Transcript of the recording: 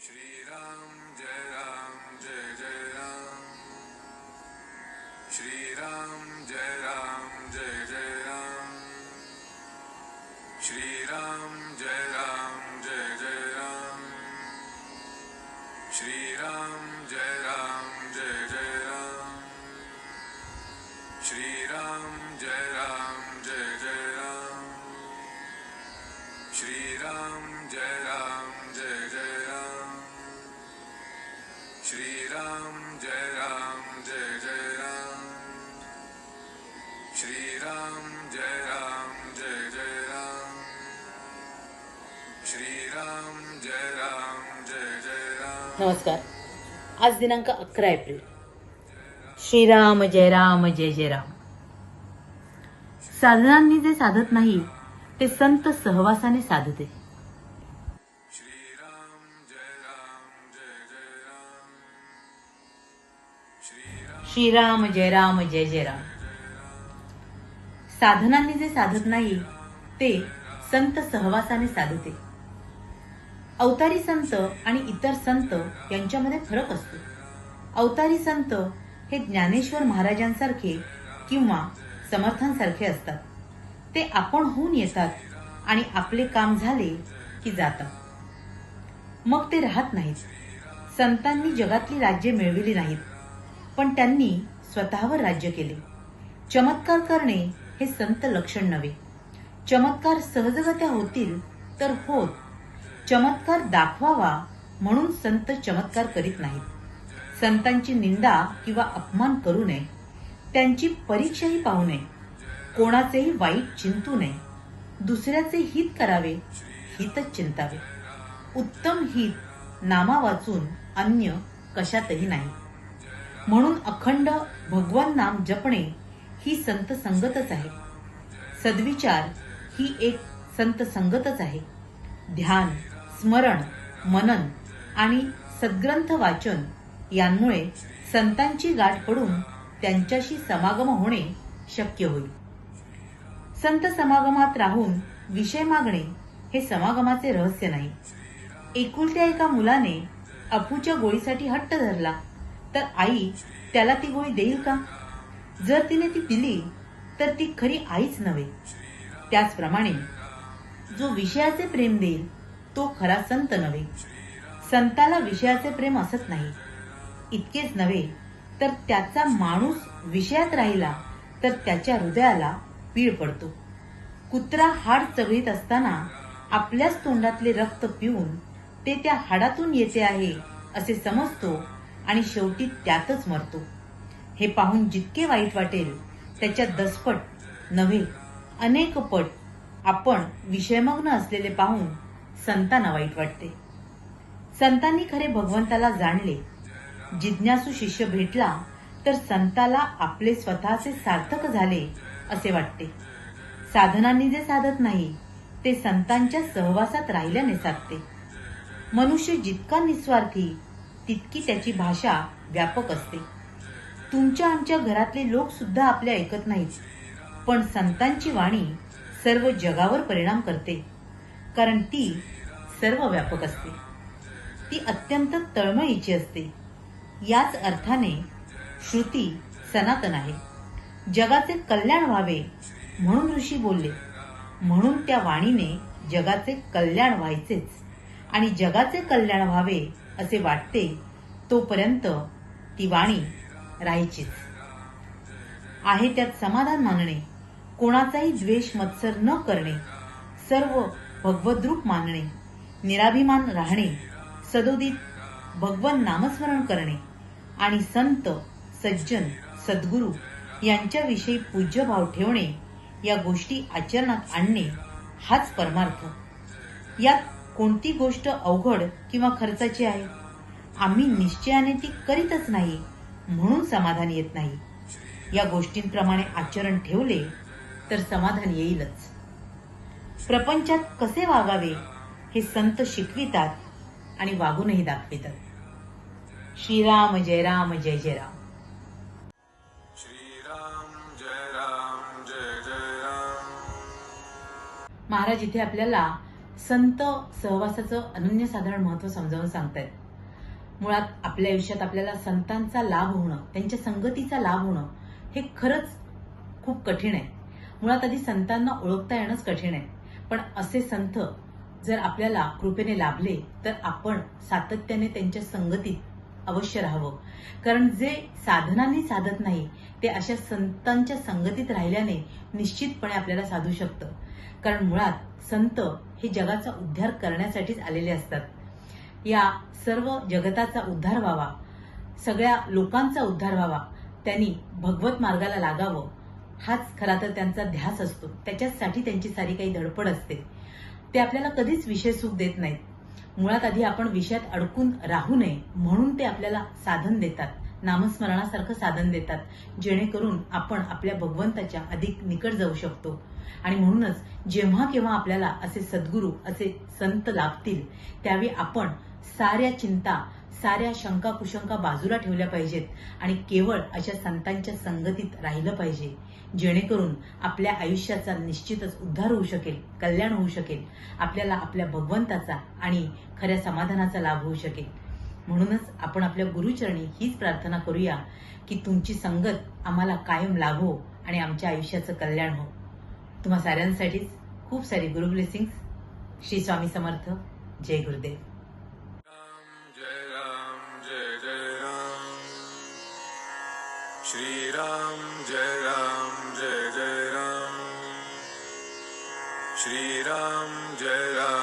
श्रीराम जय जय राम, श्रीराम जय जय राम, श्रीराम जय जय राम, श्रीराम जय जय राम, श्रीराम जय जय राम, श्रीराम जय जय राम, श्रीराम जय जय राम, श्रीराम जय जय राम, श्रीराम जय जय राम। नमस्कार। आज दिनांक 11 एप्रिल। श्रीराम जय जय राम। साधनांनी जे साधत नाही ते संत सहवासाने साधते। श्रीराम जय जय राम, श्रीराम जय जय राम। साधनांनी जे साधत नाही ते संत सहवासाने साधते। अवतारी संत आणि इतर संत यांच्यामध्ये फरक असतो। अवतारी संत हे ज्ञानेश्वर महाराजांसारखे किंवा समर्थांसारखे असतात। ते आपण होऊन येतात आणि आपले काम झाले की जातात, मग ते राहत नाहीत। संतांनी जगातली राज्ये मिळविली नाहीत, पण त्यांनी स्वतःवर राज्य केले। चमत्कार करणे हे संत लक्षण नव्हे। चमत्कार सहजगत्या होतील तर होत, चमत्कार दाखवावा म्हणून संत चमत्कार करीत नाहीत। संतांची निंदा किंवा अपमान करू नये, त्यांची परीक्षाही पाहू नये, कोणाचेही वाईट चिंतू नये, दुसऱ्याचे हित करावे, हितच चिंतावे। उत्तम हित नामा वाचून अन्य कशातही नाही। म्हणून अखंड भगवान नाम जपणे ही संत संगतच आहे। सद्विचार ही एक संत संगतच आहे। ध्यान, स्मरण, मनन आणि सद्ग्रंथ वाचन यांमुळे संतांची गाठ पडून त्यांच्याशी समागम होणे शक्य होईल। संत समागमात राहून विषय मागणे हे समागमाचे रहस्य नाही। एकुलत्या एका मुलाने अपूच्या गोळीसाठी हट्ट धरला तर आई त्याला ती गोळी देईल का? जर तिने ती दिली तर ती खरी आईच नव्हे। त्याचप्रमाणे जो विषयाचे प्रेम देईल तो खरा संत नव्हे। संताला विषयाचे प्रेम असत नाही। इतकेच नव्हे तर त्याचा माणूस विषयात राहिला तर त्याच्या हृदयाला पीळ पडतो। कुत्रा हाड चघळीत असताना आपल्याच तोंडातले रक्त पिऊन ते त्या हाडातून येते आहे असे समजतो आणि शेवटी त्यातच मरतो। हे पाहून जितके वाईट वाटेल त्याच्या दसपट नव्हे अनेक पट आपण विषयमग्न असलेले पाहून संतांना वाईट वाटते। संतांनी खरे भगवंताला जाणले। जिज्ञासू शिष्य भेटला तर संताला आपले स्वतःचे सार्थक झाले असे वाटते। साधनांनी जे साधत नाही ते संतांच्या सहवासात राहिल्याने साधते। मनुष्य जितका निस्वार्थी तितकी त्याची भाषा व्यापक असते। तुमच्या आमच्या घरातले लोक सुद्धा आपले ऐकत नाहीत, पण संतांची वाणी सर्व जगावर परिणाम करते, कारण ती सर्व व्यापक असते। ती अत्यंत तळमळीची असते। याच अर्थाने श्रुती सनातन आहे। जगाचे कल्याण व्हावे म्हणून ऋषी बोलले, म्हणून त्या वाणीने जगाचे कल्याण व्हायचेच आणि जगाचे कल्याण व्हावे असे वाटते तोपर्यंत ती वाणी राहायचीच। आहे त्यात समाधान मानणे, कोणाचाही द्वेष मत्सर न करणे, सर्व भगवद्रूप मानणे, निराभिमान राहणे, सदोदित भगवन नामस्मरण करणे आणि संत, सज्जन, सद्गुरू यांच्याविषयी पूज्यभाव ठेवणे या गोष्टी आचरणात आणणे हाच परमार्थ। यात कोणती गोष्ट अवघड किंवा खर्चाची आहे? आम्ही निश्चयाने ती करीतच नाही म्हणून समाधान येत नाही। या गोष्टींप्रमाणे आचरण ठेवले तर समाधान येईलच। प्रपंचात कसे वागावे हे संत शिकवितात आणि वागूनही दाखवितात। श्रीराम जय जय राम। श्रीराम जय जय राम। महाराज इथे आपल्याला संत सहवासाचं अनन्यसाधारण महत्त्व समजावून सांगतायत. मुळात आपल्या आयुष्यात आपल्याला संतांचा लाभ होणं, त्यांच्या संगतीचा लाभ होणं हे खरंच खूप कठीण आहे. मुळात आधी संतांना ओळखता येणंच कठीण आहे. पण असे संत जर आपल्याला कृपेने लाभले तर आपण सातत्याने त्यांच्या संगतीत अवश्य राहावं. कारण जे साधनांनी साधत नाही ते अशा संतांच्या संगतीत राहिल्याने निश्चितपणे आपल्याला साधू शकतं. कारण मुळात संत हे जगाचा उद्धार करण्यासाठीच आलेले असतात. या सर्व जगताचा उद्धार व्हावा, सगळ्या लोकांचा उद्धार व्हावा, त्यांनी भगवत मार्गाला लागावं हाच खरा तर त्यांचा ध्यास असतो. त्याच्यासाठी त्यांची सारी काही धडपड असते. ते आपल्याला कधीच विषय सुख देत नाहीत. मुळात आधी आपण विषयात अडकून राहू नये म्हणून ते आपल्याला साधन देतात, नामस्मरणासारखं साधन देतात, जेणेकरून आपण आपल्या भगवंताच्या अधिक निकट जाऊ शकतो. आणि म्हणूनच जेव्हा केव्हा आपल्याला असे सद्गुरू, असे संत लाभतील त्यावेळी आपण साऱ्या चिंता, साऱ्या शंका कुशंका बाजूला ठेवल्या पाहिजेत आणि केवळ अशा संतांच्या संगतीत राहिलं पाहिजे, जेणेकरून आपल्या आयुष्याचा निश्चितच उद्धार होऊ शकेल, कल्याण होऊ शकेल, आपल्याला आपल्या भगवंताचा आणि खऱ्या समाधानाचा लाभ होऊ शकेल. म्हणूनच आपण आपल्या गुरुचरणी हीच प्रार्थना करूया की तुमची संगत आम्हाला कायम लाभो आणि आमच्या आयुष्याचं कल्याण हो. तुम्हा साऱ्यांसाठीच खूप सारी गुरु ब्लेसिंग्स. श्री स्वामी समर्थ. जय गुरुदेव. जय जय राम. श्रीराम जय राम जय जय राम. श्रीराम जय राम